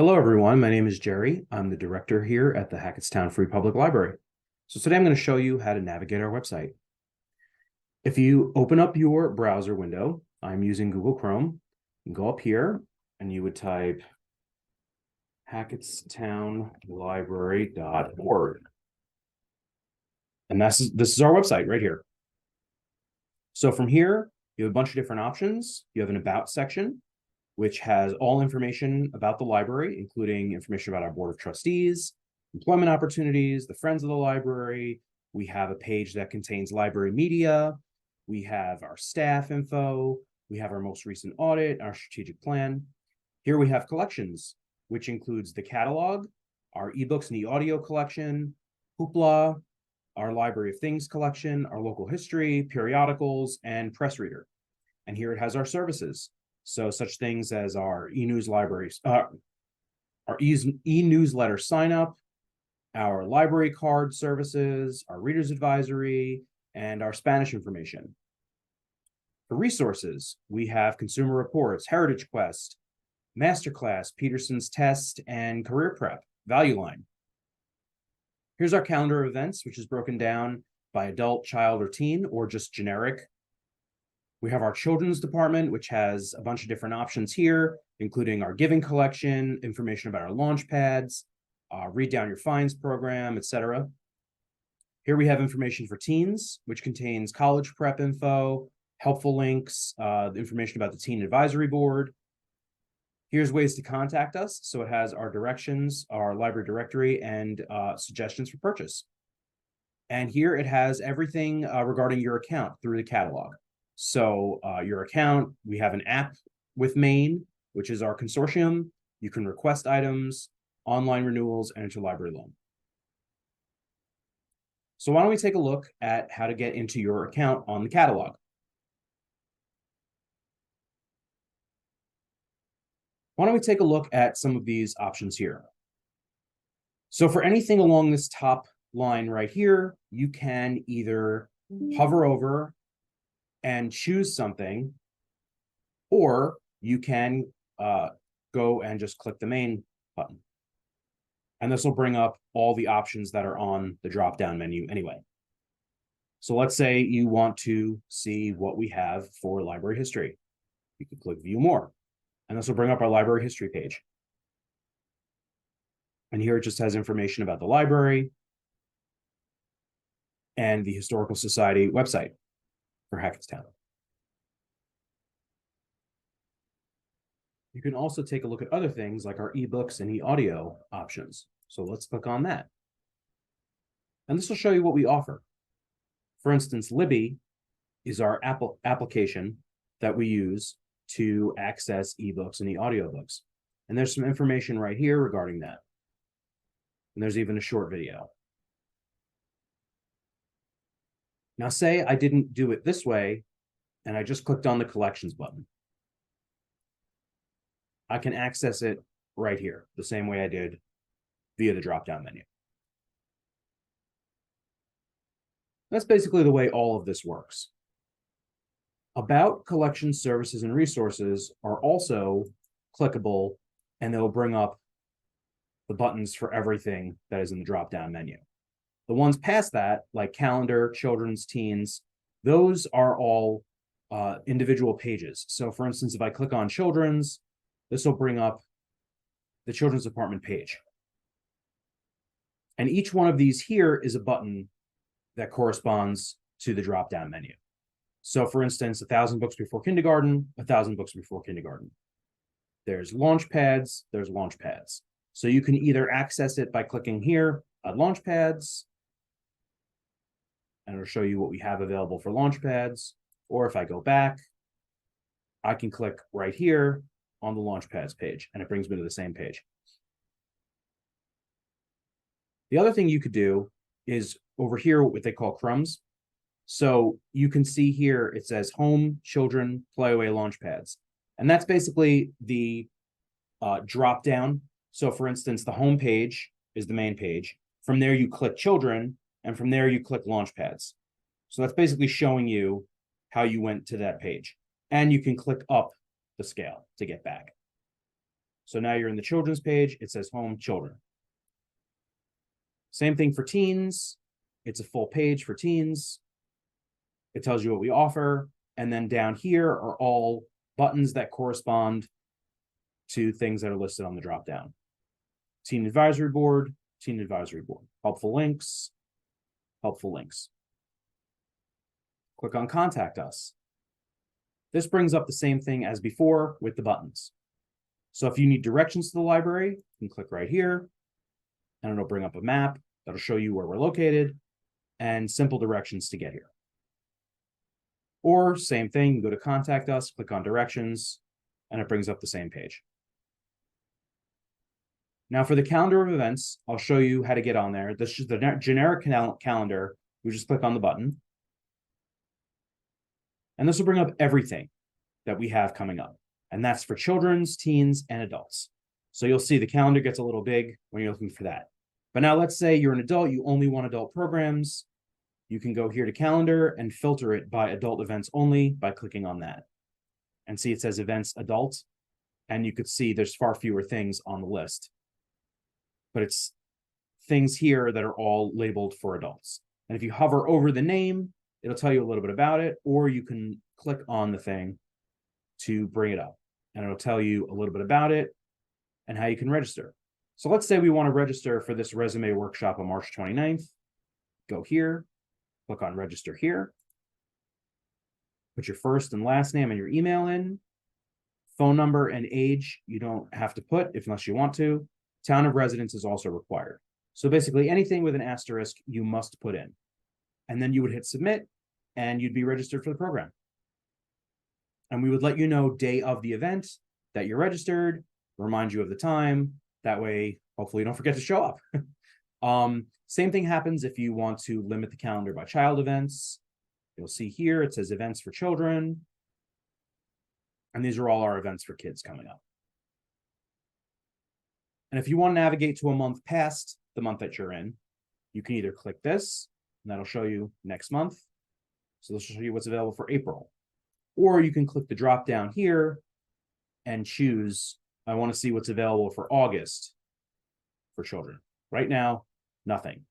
Hello, everyone. My name is Jerry. I'm the director here at the Hackettstown Free Public Library. So today I'm going to show you how to navigate our website. If you open up your browser window, I'm using Google Chrome. You can go up here and you would type hackettstownlibrary.org. And this is our website right here. So from here, you have a bunch of different options. You have an About section, which has all information about the library, including information about our board of trustees, employment opportunities, the Friends of the Library. We have a page that contains library media. We have our staff info. We have our most recent audit, our strategic plan. Here we have collections, which includes the catalog, our ebooks and e-audio collection, Hoopla, our Library of Things collection, our local history, periodicals, and press reader. And here it has our services. So such things as our e-news libraries, our e-newsletter sign up, our library card services, our reader's advisory, and our Spanish information. For resources, we have Consumer Reports, Heritage Quest, Masterclass, Peterson's Test, and Career Prep, Value Line. Here's our calendar of events, which is broken down by adult, child, or teen, or just generic. We have our children's department, which has a bunch of different options here, including our giving collection, information about our launch pads, Read Down Your Fines program, etc. Here we have information for teens, which contains college prep info, helpful links, information about the Teen Advisory Board. Here's ways to contact us. So it has our directions, our library directory, and suggestions for purchase. And here it has everything regarding your account through the catalog. So your account, we have an app with Maine, which is our consortium. You can request items, online renewals, and interlibrary loan. So why don't we take a look at how to get into your account on the catalog. Why don't we take a look at some of these options here? So for anything along this top line right here, you can either hover over and choose something, or you can go and just click the main button. And this will bring up all the options that are on the drop-down menu anyway. So let's say you want to see what we have for library history. You can click View More, and this will bring up our library history page. And here it just has information about the library and the Historical Society website for Hackettstown. You can also take a look at other things like our ebooks and e-audio options. So let's click on that. And this will show you what we offer. For instance, Libby is our application that we use to access ebooks and e-audio books. And there's some information right here regarding that. And there's even a short video. Now, say I didn't do it this way, and I just clicked on the collections button. I can access it right here, the same way I did via the drop-down menu. That's basically the way all of this works. About collection services and resources are also clickable, and they'll bring up the buttons for everything that is in the drop-down menu. The ones past that, like calendar, children's, teens, those are all individual pages. So for instance, if I click on children's, this will bring up the children's department page. And each one of these here is a button that corresponds to the drop-down menu. So for instance, 1,000 books before kindergarten, 1,000 books before kindergarten. There's launch pads, there's launch pads. So you can either access it by clicking here at launch pads, and it'll show you what we have available for launch pads. Or if I go back, I can click right here on the launch pads page, and it brings me to the same page. The other thing you could do is over here, what they call crumbs. So you can see here, it says home, children, playaway, launch pads. And that's basically the drop down. So for instance, the home page is the main page. From there, you click children, and from there, you click launch pads. So that's basically showing you how you went to that page. And you can click up the scale to get back. So now you're in the children's page. It says home children. Same thing for teens. It's a full page for teens. It tells you what we offer. And then down here are all buttons that correspond to things that are listed on the dropdown. Teen Advisory Board, Teen Advisory Board. Helpful links, helpful links. Click on Contact Us. This brings up the same thing as before with the buttons. So if you need directions to the library, you can click right here, and it'll bring up a map that'll show you where we're located and simple directions to get here. Or same thing, go to Contact Us, click on Directions, and it brings up the same page. Now for the calendar of events, I'll show you how to get on there. This is the generic calendar. We just click on the button. And this will bring up everything that we have coming up. And that's for children's, teens, and adults. So you'll see the calendar gets a little big when you're looking for that. But now let's say you're an adult, you only want adult programs. You can go here to calendar and filter it by adult events only by clicking on that. And see it says events adult. And you could see there's far fewer things on the list. But it's things here that are all labeled for adults. And if you hover over the name, it'll tell you a little bit about it, or you can click on the thing to bring it up. And it'll tell you a little bit about it and how you can register. So let's say we want to register for this resume workshop on March 29th. Go here, click on register here. Put your first and last name and your email in. Phone number and age you don't have to put unless you want to. Town of residence is also required. So basically anything with an asterisk you must put in. And then you would hit submit and you'd be registered for the program. And we would let you know day of the event that you're registered, remind you of the time. That way, hopefully you don't forget to show up. Same thing happens if you want to limit the calendar by child events. You'll see here, it says events for children. And these are all our events for kids coming up. And if you want to navigate to a month past the month that you're in, you can either click this, and that'll show you next month. So this will show you what's available for April. Or you can click the drop down here and choose, I want to see what's available for August for children. Right now, nothing.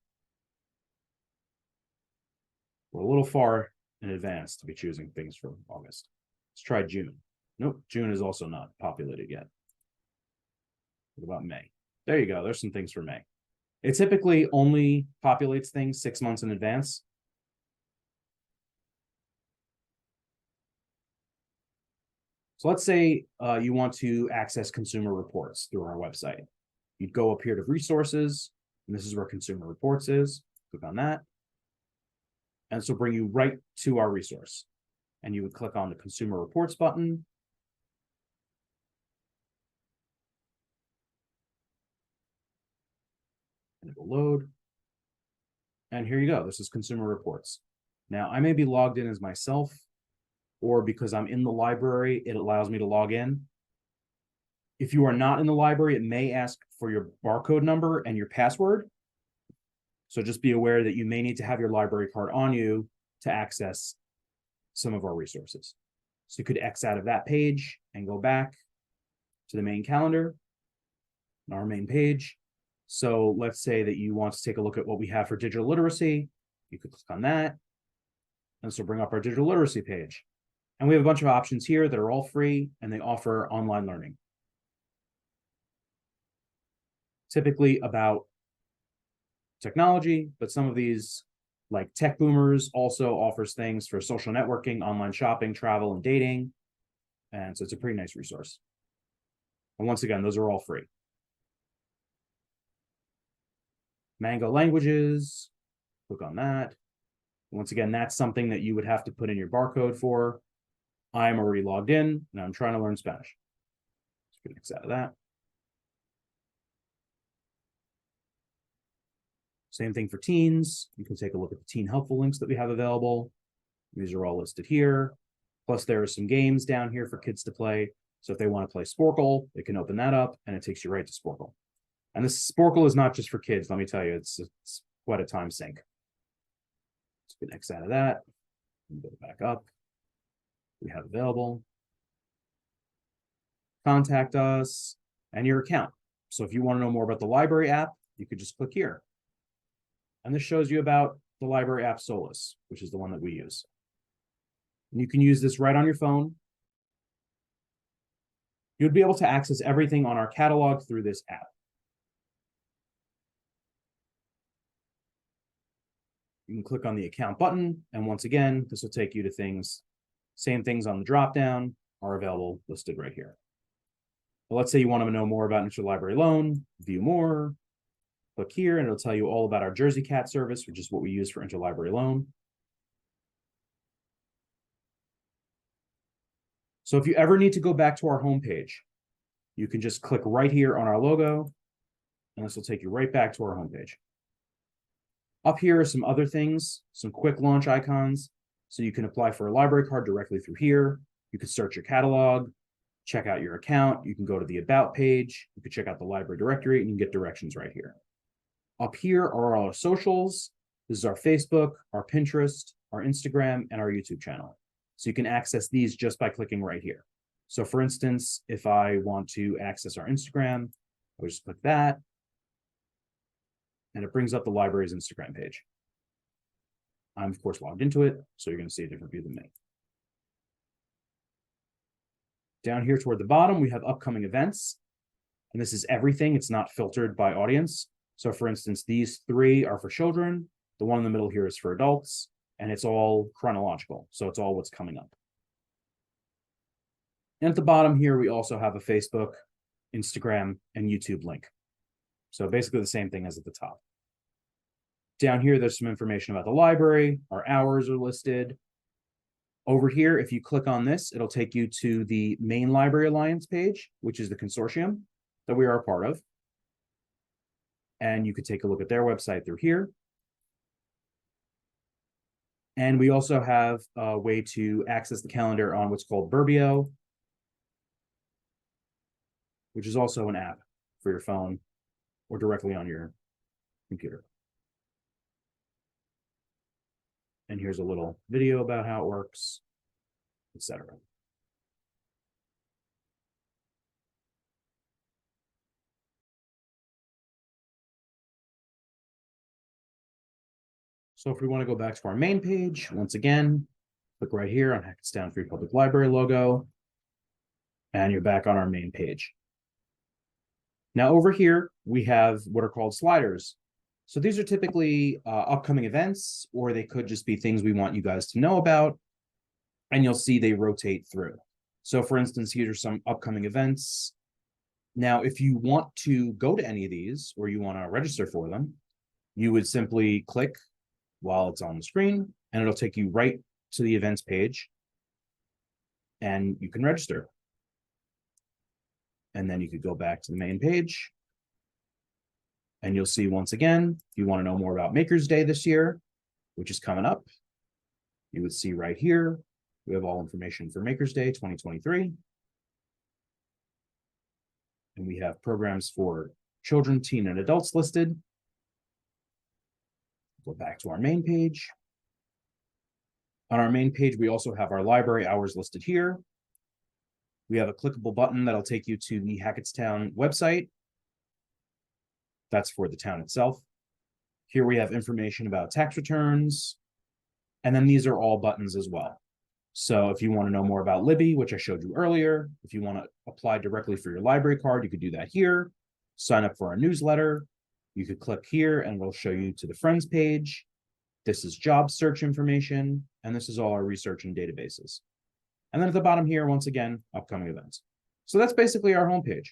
We're a little far in advance to be choosing things for August. Let's try June. Nope, June is also not populated yet. What about May? There you go, there's some things for May. It typically only populates things 6 months in advance. So let's say you want to access consumer reports through our website. You'd go up here to resources, and this is where consumer reports is. Click on that. And this will bring you right to our resource. And you would click on the consumer reports button. And it will load. And here you go. This is consumer reports. Now I may be logged in as myself, or because I'm in the library, it allows me to log in. If you are not in the library, it may ask for your barcode number and your password. So just be aware that you may need to have your library card on you to access some of our resources. So you could X out of that page and go back to the main calendar, our main page. So let's say that you want to take a look at what we have for digital literacy. You could click on that. And this will bring up our digital literacy page. And we have a bunch of options here that are all free and they offer online learning. Typically about technology, but some of these, like Tech Boomers, also offers things for social networking, online shopping, travel, and dating. And so it's a pretty nice resource. And once again, those are all free. Mango Languages, click on that. Once again, that's something that you would have to put in your barcode for. I'm already logged in, and I'm trying to learn Spanish. Let's get X out of that. Same thing for teens. You can take a look at the teen helpful links that we have available. These are all listed here. Plus, there are some games down here for kids to play. So if they want to play Sporkle, they can open that up, and it takes you right to Sporkle. And this Sporkle is not just for kids. Let me tell you, it's quite a time sink. Let's get X out of that. And go back up. We have available. Contact us. and your account. So if you want to know more about the library app, you could just click here. And this shows you about the library app Solus, which is the one that we use. And you can use this right on your phone. You'd be able to access everything on our catalog through this app. You can click on the account button, and once again, this will take you to things, same things on the dropdown are available listed right here. But let's say you want to know more about interlibrary loan, view more, click here, and it'll tell you all about our Jersey Cat service, which is what we use for interlibrary loan. So if you ever need to go back to our homepage, you can just click right here on our logo, and this will take you right back to our homepage. Up here are some other things, some quick launch icons. So you can apply for a library card directly through here. You can search your catalog, check out your account. You can go to the About page. You can check out the library directory, and you can get directions right here. Up here are our socials. This is our Facebook, our Pinterest, our Instagram, and our YouTube channel. So you can access these just by clicking right here. So for instance, if I want to access our Instagram, I'll just click that. And it brings up the library's Instagram page. I'm, of course, logged into it, so you're going to see a different view than me. Down here toward the bottom, we have upcoming events. And this is everything. It's not filtered by audience. So for instance, these 3 are for children. The one in the middle here is for adults. And it's all chronological. So it's all what's coming up. And at the bottom here, we also have a Facebook, Instagram, and YouTube link. So basically the same thing as at the top. Down here, there's some information about the library. Our hours are listed. Over here, if you click on this, it'll take you to the Main Library Alliance page, which is the consortium that we are a part of. And you could take a look at their website through here. And we also have a way to access the calendar on what's called Burbio, which is also an app for your phone or directly on your computer. And here's a little video about how it works, etc. So if we want to go back to our main page, once again, click right here on Hackettstown Free Public Library logo, and you're back on our main page. Now over here, we have what are called sliders. So these are typically upcoming events, or they could just be things we want you guys to know about, and you'll see they rotate through. So for instance, here are some upcoming events. Now, if you want to go to any of these, or you want to register for them, you would simply click while it's on the screen, and it'll take you right to the events page, and you can register. And then you could go back to the main page, and you'll see once again, if you want to know more about Maker's Day this year, which is coming up, you would see right here, we have all information for Maker's Day 2023. And we have programs for children, teen, and adults listed. Go back to our main page. On our main page, we also have our library hours listed here. We have a clickable button that'll take you to the Hackettstown website. That's for the town itself. Here we have information about tax returns. And then these are all buttons as well. So if you want to know more about Libby, which I showed you earlier, if you want to apply directly for your library card, you could do that here. Sign up for our newsletter. You could click here and we'll show you to the Friends page. This is job search information, and this is all our research and databases. And then at the bottom here, once again, upcoming events. So that's basically our homepage.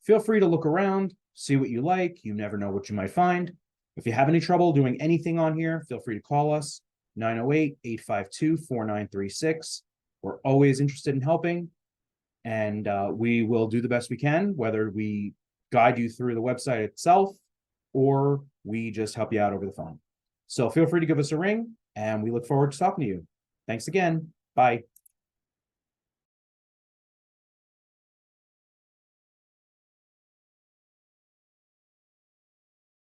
Feel free to look around, see what you like. You never know what you might find. If you have any trouble doing anything on here, feel free to call us, 908-852-4936. We're always interested in helping, and we will do the best we can, whether we guide you through the website itself or we just help you out over the phone. So feel free to give us a ring, and we look forward to talking to you. Thanks again. Bye.